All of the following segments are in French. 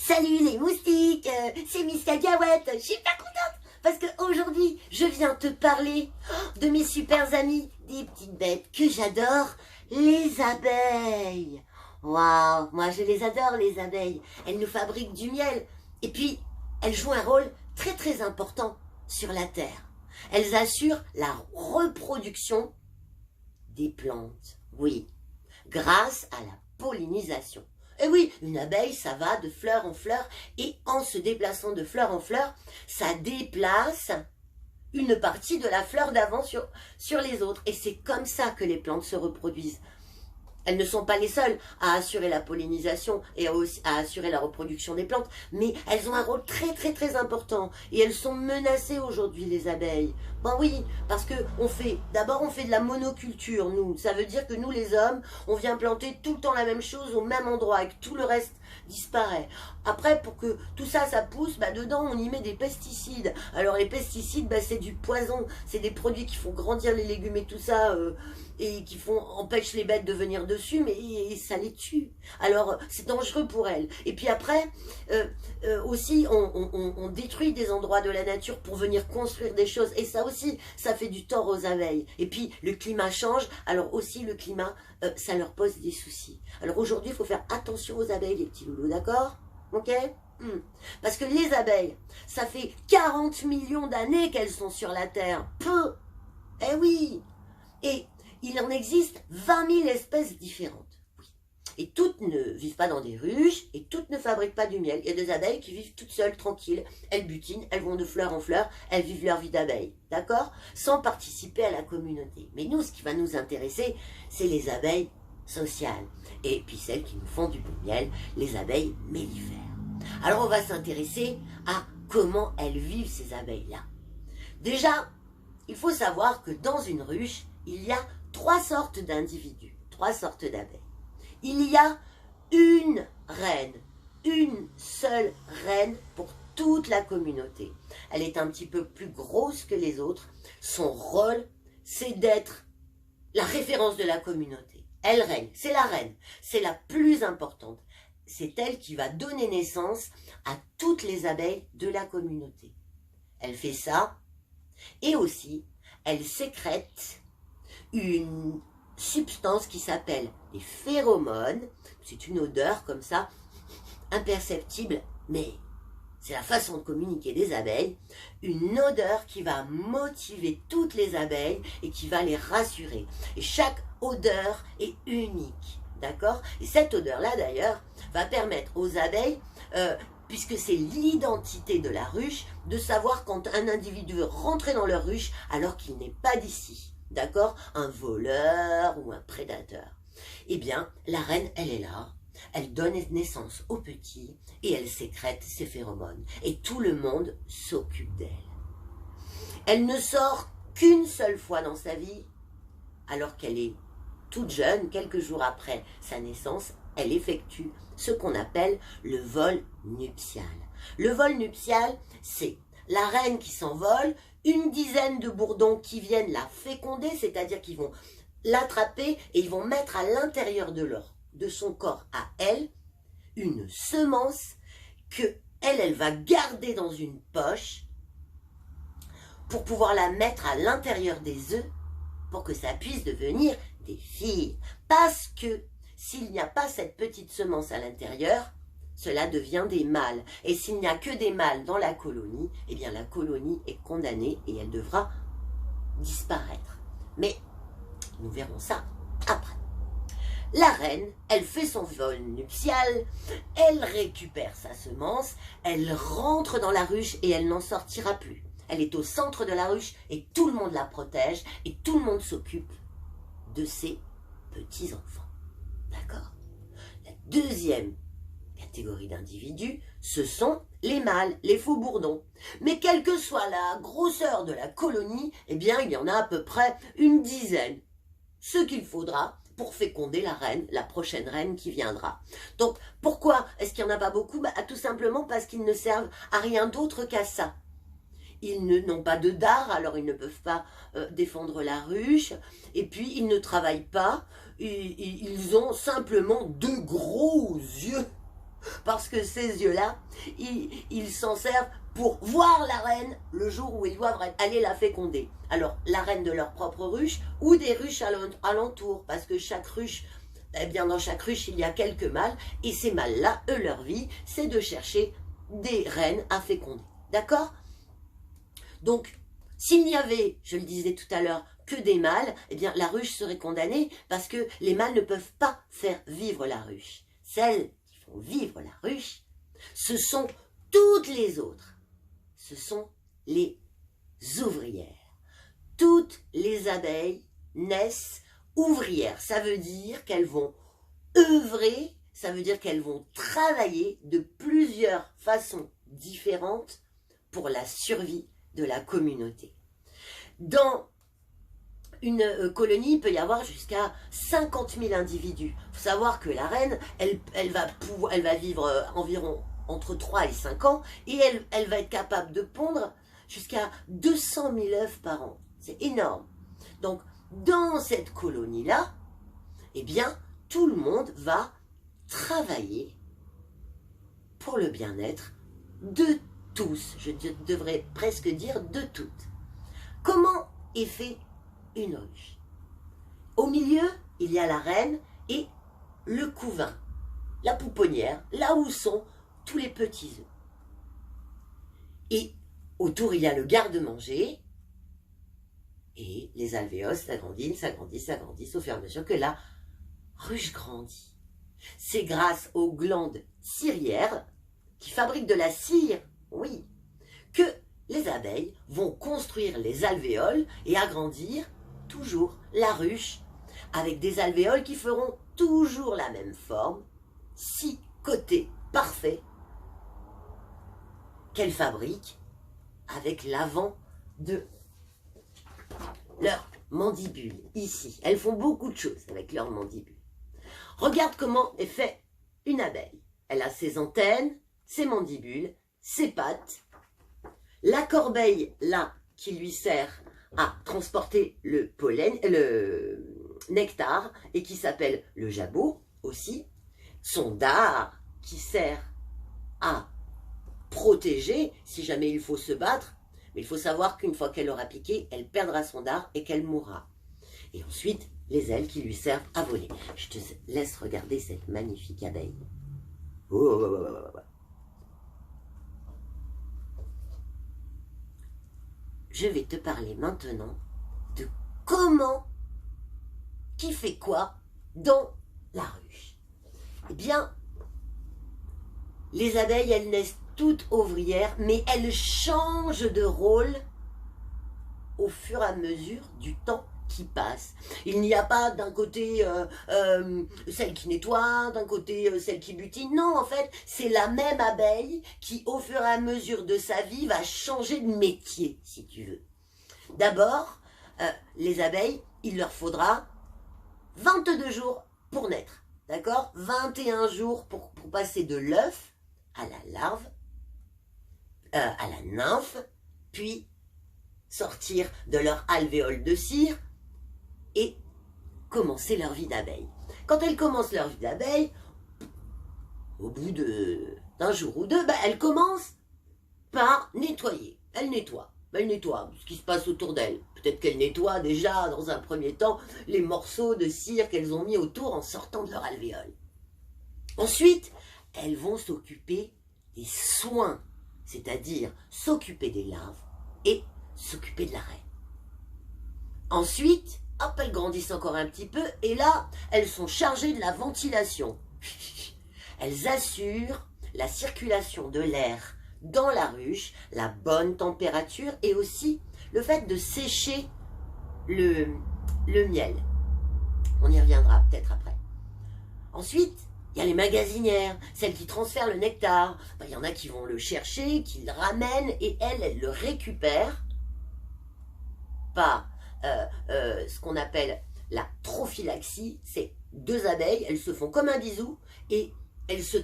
Salut les moustiques, c'est Miss Cacahuète, je suis pas contente parce qu'aujourd'hui je viens te parler de mes super amis, des petites bêtes que j'adore, les abeilles. Waouh, moi je les adore les abeilles, elles nous fabriquent du miel et puis elles jouent un rôle très très important sur la terre. Elles assurent la reproduction des plantes, oui, grâce à la pollinisation. Et oui, une abeille, ça va de fleur en fleur, et en se déplaçant de fleur en fleur, ça déplace une partie de la fleur d'avant sur les autres. Et c'est comme ça que les plantes se reproduisent. Elles ne sont pas les seules à assurer la pollinisation et à assurer la reproduction des plantes, mais elles ont un rôle très très très important et elles sont menacées aujourd'hui les abeilles. Ben oui, parce que d'abord on fait de la monoculture nous, ça veut dire que nous les hommes, on vient planter tout le temps la même chose au même endroit et que tout le reste disparaît. Après pour que tout ça pousse, dedans on y met des pesticides. Alors les pesticides c'est du poison, c'est des produits qui font grandir les légumes et tout ça et qui empêchent les bêtes de venir dessus, mais ça les tue. Alors c'est dangereux pour elles. Et puis après, aussi, on détruit des endroits de la nature pour venir construire des choses. Et ça aussi, ça fait du tort aux abeilles. Et puis le climat change, alors aussi le climat, ça leur pose des soucis. Alors aujourd'hui, il faut faire attention aux abeilles, les petits loulous, d'accord? Ok? Parce que les abeilles, ça fait 40 millions d'années qu'elles sont sur la Terre. Peu! Eh oui! Et il en existe 20 000 espèces différentes. Oui. Et toutes ne vivent pas dans des ruches, et toutes ne fabriquent pas du miel. Il y a des abeilles qui vivent toutes seules, tranquilles. Elles butinent, elles vont de fleur en fleur, elles vivent leur vie d'abeille. D'accord? Sans participer à la communauté. Mais nous, ce qui va nous intéresser, c'est les abeilles sociales. Et puis celles qui nous font du bon miel, les abeilles mellifères. Alors on va s'intéresser à comment elles vivent ces abeilles-là. Déjà, il faut savoir que dans une ruche, il y a 3 sortes d'individus, 3 sortes d'abeilles. Il y a une reine, une seule reine pour toute la communauté. Elle est un petit peu plus grosse que les autres. Son rôle, c'est d'être la référence de la communauté. Elle règne, c'est la reine, c'est la plus importante. C'est elle qui va donner naissance à toutes les abeilles de la communauté. Elle fait ça, et aussi, elle sécrète une substance qui s'appelle les phéromones. C'est une odeur comme ça, imperceptible, mais c'est la façon de communiquer des abeilles. Une odeur qui va motiver toutes les abeilles et qui va les rassurer. Et chaque odeur est unique, d'accord? Et cette odeur-là, d'ailleurs, va permettre aux abeilles, puisque c'est l'identité de la ruche, de savoir quand un individu veut rentrer dans leur ruche alors qu'il n'est pas d'ici. D'accord? Un voleur ou un prédateur. Eh bien, la reine, elle est là. Elle donne naissance aux petits et elle sécrète ses phéromones. Et tout le monde s'occupe d'elle. Elle ne sort qu'une seule fois dans sa vie, alors qu'elle est toute jeune, quelques jours après sa naissance, elle effectue ce qu'on appelle le vol nuptial. Le vol nuptial, c'est la reine qui s'envole, une dizaine de bourdons qui viennent la féconder, c'est-à-dire qu'ils vont l'attraper et ils vont mettre à l'intérieur de son corps à elle une semence que elle va garder dans une poche pour pouvoir la mettre à l'intérieur des œufs pour que ça puisse devenir des filles. Parce que s'il n'y a pas cette petite semence à l'intérieur, cela devient des mâles. Et s'il n'y a que des mâles dans la colonie, eh bien la colonie est condamnée et elle devra disparaître. Mais nous verrons ça après. La reine, elle fait son vol nuptial, elle récupère sa semence, elle rentre dans la ruche et elle n'en sortira plus. Elle est au centre de la ruche et tout le monde la protège et tout le monde s'occupe de ses petits-enfants. D'accord? La deuxième catégorie d'individus, ce sont les mâles, les faux bourdons. Mais quelle que soit la grosseur de la colonie, eh bien il y en a à peu près une dizaine. Ce qu'il faudra pour féconder la reine, la prochaine reine qui viendra. Donc pourquoi est-ce qu'il n'y en a pas beaucoup? Tout simplement parce qu'ils ne servent à rien d'autre qu'à ça. Ils n'ont pas de dard, alors ils ne peuvent pas défendre la ruche. Et puis, ils ne travaillent pas. Ils ont simplement 2 gros yeux. Parce que ces yeux-là, ils s'en servent pour voir la reine le jour où ils doivent aller la féconder. Alors, la reine de leur propre ruche ou des ruches alentour, parce que chaque ruche, eh bien dans chaque ruche, il y a quelques mâles, et ces mâles-là, eux, leur vie, c'est de chercher des reines à féconder. D'accord? Donc, s'il n'y avait, je le disais tout à l'heure, que des mâles, eh bien la ruche serait condamnée parce que les mâles ne peuvent pas faire vivre la ruche. Celles qui font vivre la ruche, ce sont toutes les autres. Ce sont les ouvrières. Toutes les abeilles naissent ouvrières. Ça veut dire qu'elles vont œuvrer, ça veut dire qu'elles vont travailler de plusieurs façons différentes pour la survie de la communauté. Dans une colonie, il peut y avoir jusqu'à 50 000 individus. Il faut savoir que la reine, elle va vivre environ entre 3 et 5 ans et elle va être capable de pondre jusqu'à 200 000 œufs par an. C'est énorme. Donc, dans cette colonie-là, eh bien, tout le monde va travailler pour le bien-être de tous. Je devrais presque dire de toutes. Comment est fait une ruche? Au milieu, il y a la reine et le couvain, la pouponnière, là où sont tous les petits œufs. Et autour, il y a le garde-manger et les alvéoles s'agrandissent au fur et à mesure que la ruche grandit. C'est grâce aux glandes cirières qui fabriquent de la cire, oui, que les abeilles vont construire les alvéoles et agrandir toujours la ruche avec des alvéoles qui feront toujours la même forme, 6 côtés parfaits qu'elles fabriquent avec l'avant de leur mandibule, ici. Elles font beaucoup de choses avec leur mandibule. Regarde comment est fait une abeille. Elle a ses antennes, ses mandibules, ses pattes, la corbeille là qui lui sert à transporter le pollen, le nectar et qui s'appelle le jabot aussi, son dard qui sert à protéger si jamais il faut se battre, mais il faut savoir qu'une fois qu'elle aura piqué, elle perdra son dard et qu'elle mourra. Et ensuite, les ailes qui lui servent à voler. Je te laisse regarder cette magnifique abeille. Je vais te parler maintenant de comment, qui fait quoi dans la ruche. Eh bien, les abeilles, elles naissent toutes ouvrières, mais elles changent de rôle au fur et à mesure du temps qui passe. Il n'y a pas d'un côté celle qui nettoie, d'un côté celle qui butine. Non, en fait, c'est la même abeille qui, au fur et à mesure de sa vie, va changer de métier, si tu veux. D'abord, les abeilles, il leur faudra 22 jours pour naître. D'accord? 21 jours pour passer de l'œuf à la larve, à la nymphe, puis sortir de leur alvéole de cire et commencer leur vie d'abeille. Quand elles commencent leur vie d'abeille, au bout d'un jour ou deux, elles commencent par nettoyer. Elles nettoient ce qui se passe autour d'elles. Peut-être qu'elles nettoient déjà, dans un premier temps, les morceaux de cire qu'elles ont mis autour en sortant de leur alvéole. Ensuite, elles vont s'occuper des soins, c'est-à-dire s'occuper des larves et s'occuper de la reine. Ensuite, hop, elles grandissent encore un petit peu et là, elles sont chargées de la ventilation. Elles assurent la circulation de l'air dans la ruche, la bonne température et aussi le fait de sécher le miel. On y reviendra peut-être après. Ensuite, il y a les magasinières, celles qui transfèrent le nectar. Il y en a qui vont le chercher, qui le ramènent et elles le récupèrent par ce qu'on appelle la trophylaxie. C'est 2 abeilles, elles se font comme un bisou et elles se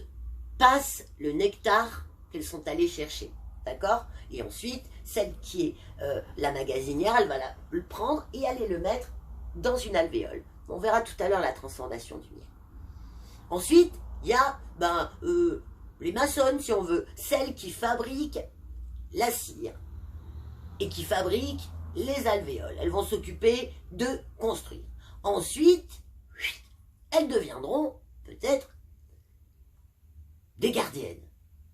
passent le nectar qu'elles sont allées chercher. D'accord? Et ensuite, celle qui est la magasinière, elle va le prendre et aller le mettre dans une alvéole. On verra tout à l'heure la transformation du miel. Ensuite, il y a les maçonnes si on veut, celles qui fabriquent la cire et qui fabriquent les alvéoles. Elles vont s'occuper de construire. Ensuite, elles deviendront peut-être des gardiennes,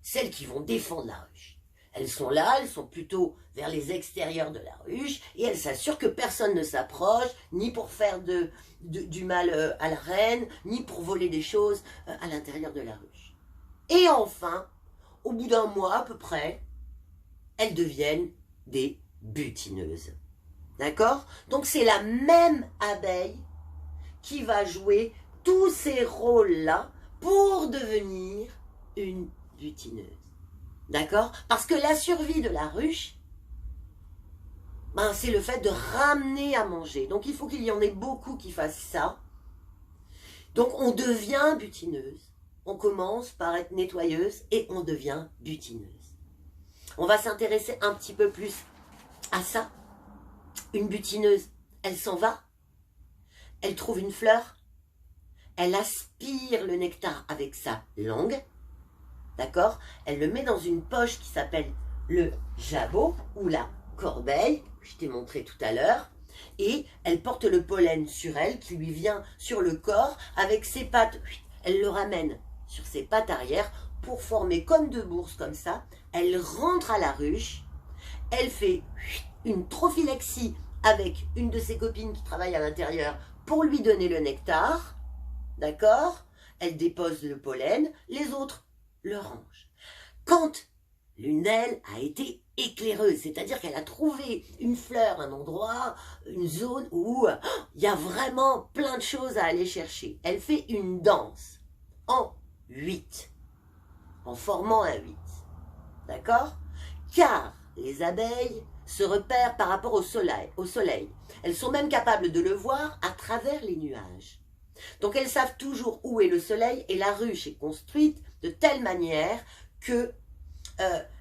celles qui vont défendre la ruche. Elles sont là, elles sont plutôt vers les extérieurs de la ruche et elles s'assurent que personne ne s'approche, ni pour faire du mal à la reine, ni pour voler des choses à l'intérieur de la ruche. Et enfin, au bout d'un mois à peu près, elles deviennent des butineuses. D'accord? Donc c'est la même abeille qui va jouer tous ces rôles-là pour devenir une butineuse. D'accord? Parce que la survie de la ruche, c'est le fait de ramener à manger. Donc il faut qu'il y en ait beaucoup qui fassent ça. Donc on devient butineuse. On commence par être nettoyeuse et on devient butineuse. On va s'intéresser un petit peu plus à ça. Une butineuse, elle s'en va, elle trouve une fleur, elle aspire le nectar avec sa langue, d'accord? Elle le met dans une poche qui s'appelle le jabot ou la corbeille, que je t'ai montré tout à l'heure, et elle porte le pollen sur elle qui lui vient sur le corps avec ses pattes. Elle le ramène sur ses pattes arrière pour former comme deux bourses comme ça. Elle rentre à la ruche, elle fait une trophylaxie avec une de ses copines qui travaille à l'intérieur pour lui donner le nectar, d'accord? Elle dépose le pollen, les autres le rangent. Quand l'une d'elles a été éclaireuse, c'est-à-dire qu'elle a trouvé une fleur, un endroit, une zone où il y a vraiment plein de choses à aller chercher, elle fait une danse en 8, en formant un 8, d'accord? Car les abeilles se repèrent par rapport au soleil. Elles sont même capables de le voir à travers les nuages. Donc elles savent toujours où est le soleil et la ruche est construite de telle manière que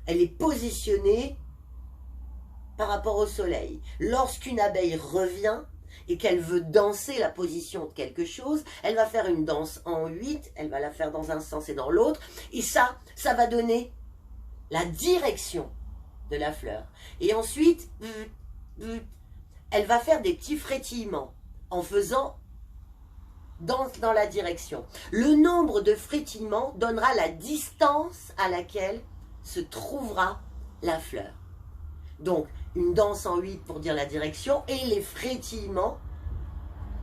elle est positionnée par rapport au soleil. Lorsqu'une abeille revient et qu'elle veut danser la position de quelque chose, elle va faire une danse en 8, elle va la faire dans un sens et dans l'autre, et ça va donner la direction de la fleur. Et ensuite, elle va faire des petits frétillements en faisant dans la direction. Le nombre de frétillements donnera la distance à laquelle se trouvera la fleur. Donc, une danse en 8 pour dire la direction et les frétillements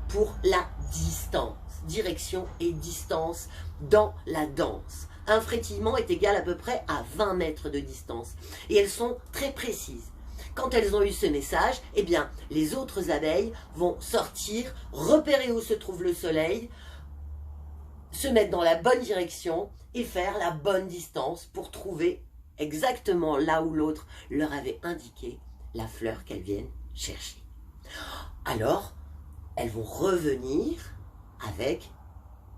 pour la distance. Direction et distance dans la danse. Un frétillement est égal à peu près à 20 mètres de distance. Et elles sont très précises. Quand elles ont eu ce message, eh bien, les autres abeilles vont sortir, repérer où se trouve le soleil, se mettre dans la bonne direction et faire la bonne distance pour trouver exactement là où l'autre leur avait indiqué la fleur qu'elles viennent chercher. Alors, elles vont revenir avec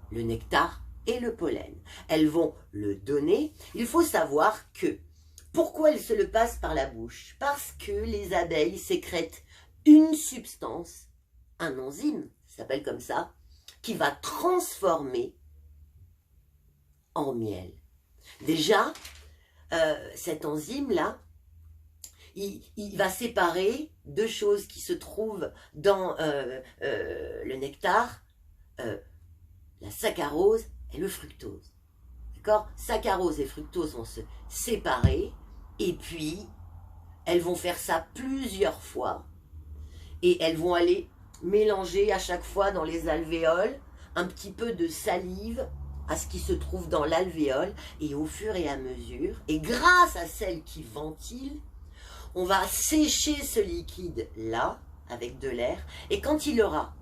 le nectar et le pollen. Elles vont le donner. Il faut savoir que, pourquoi elles se le passent par la bouche? Parce que les abeilles sécrètent une substance, un enzyme, ça s'appelle comme ça, qui va transformer en miel. Déjà, cet enzyme-là, il va séparer deux choses qui se trouvent dans le nectar, la saccharose et le fructose. D'accord? Saccharose et fructose vont se séparer et puis elles vont faire ça plusieurs fois et elles vont aller mélanger à chaque fois dans les alvéoles un petit peu de salive à ce qui se trouve dans l'alvéole et au fur et à mesure, et grâce à celle qui ventile, on va sécher ce liquide-là avec de l'air et quand il aura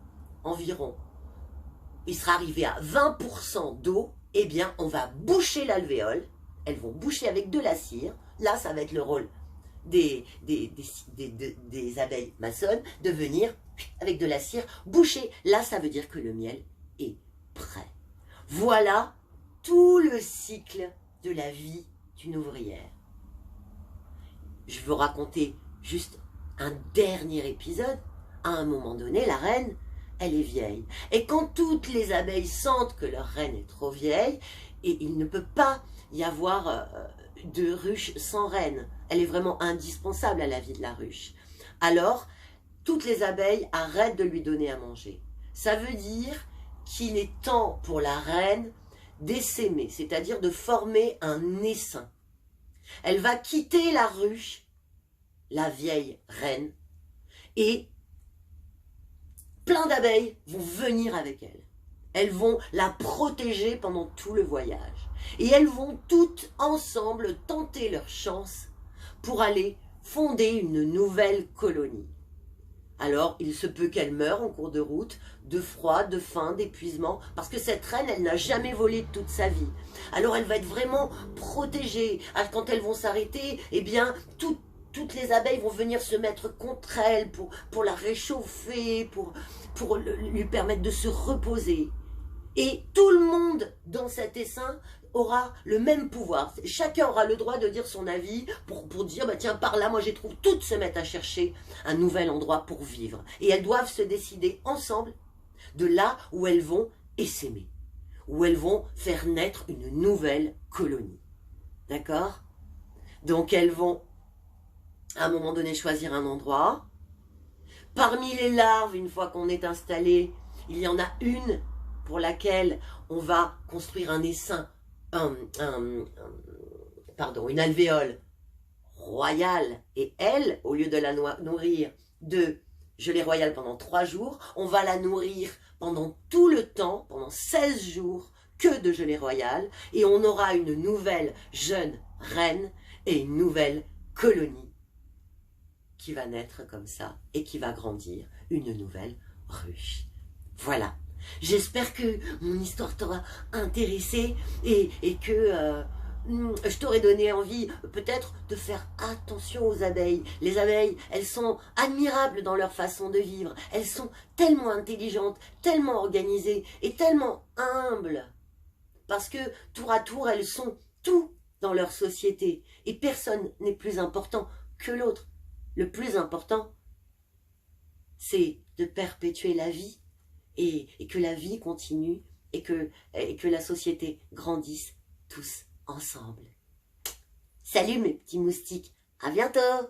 environ, il sera arrivé à 20% d'eau, eh bien on va boucher l'alvéole, elles vont boucher avec de la cire, là ça va être le rôle des abeilles maçonnes de venir avec de la cire boucher, là ça veut dire que le miel est prêt. Voilà tout le cycle de la vie d'une ouvrière. Je veux raconter juste un dernier épisode. À un moment donné, la reine, elle est vieille. Et quand toutes les abeilles sentent que leur reine est trop vieille, Et il ne peut pas y avoir de ruche sans reine. Elle est vraiment indispensable à la vie de la ruche. Alors, toutes les abeilles arrêtent de lui donner à manger. Ça veut dire qu'il est temps pour la reine d'essaimer, c'est-à-dire de former un essaim. Elle va quitter la ruche, la vieille reine, et plein d'abeilles vont venir avec elle. Elles vont la protéger pendant tout le voyage. Et elles vont toutes ensemble tenter leur chance pour aller fonder une nouvelle colonie. Alors, il se peut qu'elle meure en cours de route, de froid, de faim, d'épuisement, parce que cette reine, elle n'a jamais volé de toute sa vie. Alors, elle va être vraiment protégée. Alors, quand elles vont s'arrêter, eh bien, toutes les abeilles vont venir se mettre contre elle pour la réchauffer, pour lui permettre de se reposer. Et tout le monde dans cet essaim aura le même pouvoir. Chacun aura le droit de dire son avis pour dire, bah tiens, par là, moi j'ai trouvé, toutes se mettent à chercher un nouvel endroit pour vivre. Et elles doivent se décider ensemble de là où elles vont essaimer, où elles vont faire naître une nouvelle colonie. D'accord? Donc elles vont, à un moment donné, choisir un endroit. Parmi les larves, une fois qu'on est installé, il y en a une pour laquelle on va construire un essaim, une alvéole royale. Et elle, au lieu de la nourrir de gelée royale pendant 3 jours, on va la nourrir pendant tout le temps, pendant 16 jours, que de gelée royale. Et on aura une nouvelle jeune reine et une nouvelle colonie qui va naître comme ça et qui va grandir, une nouvelle ruche. Voilà. J'espère que mon histoire t'aura intéressé et que je t'aurais donné envie peut-être de faire attention aux abeilles. Les abeilles, elles sont admirables dans leur façon de vivre. Elles sont tellement intelligentes, tellement organisées et tellement humbles. Parce que tour à tour, elles sont tout dans leur société. Et personne n'est plus important que l'autre. Le plus important, c'est de perpétuer la vie. Et que la vie continue et que la société grandisse tous ensemble. Salut mes petits moustiques, à bientôt!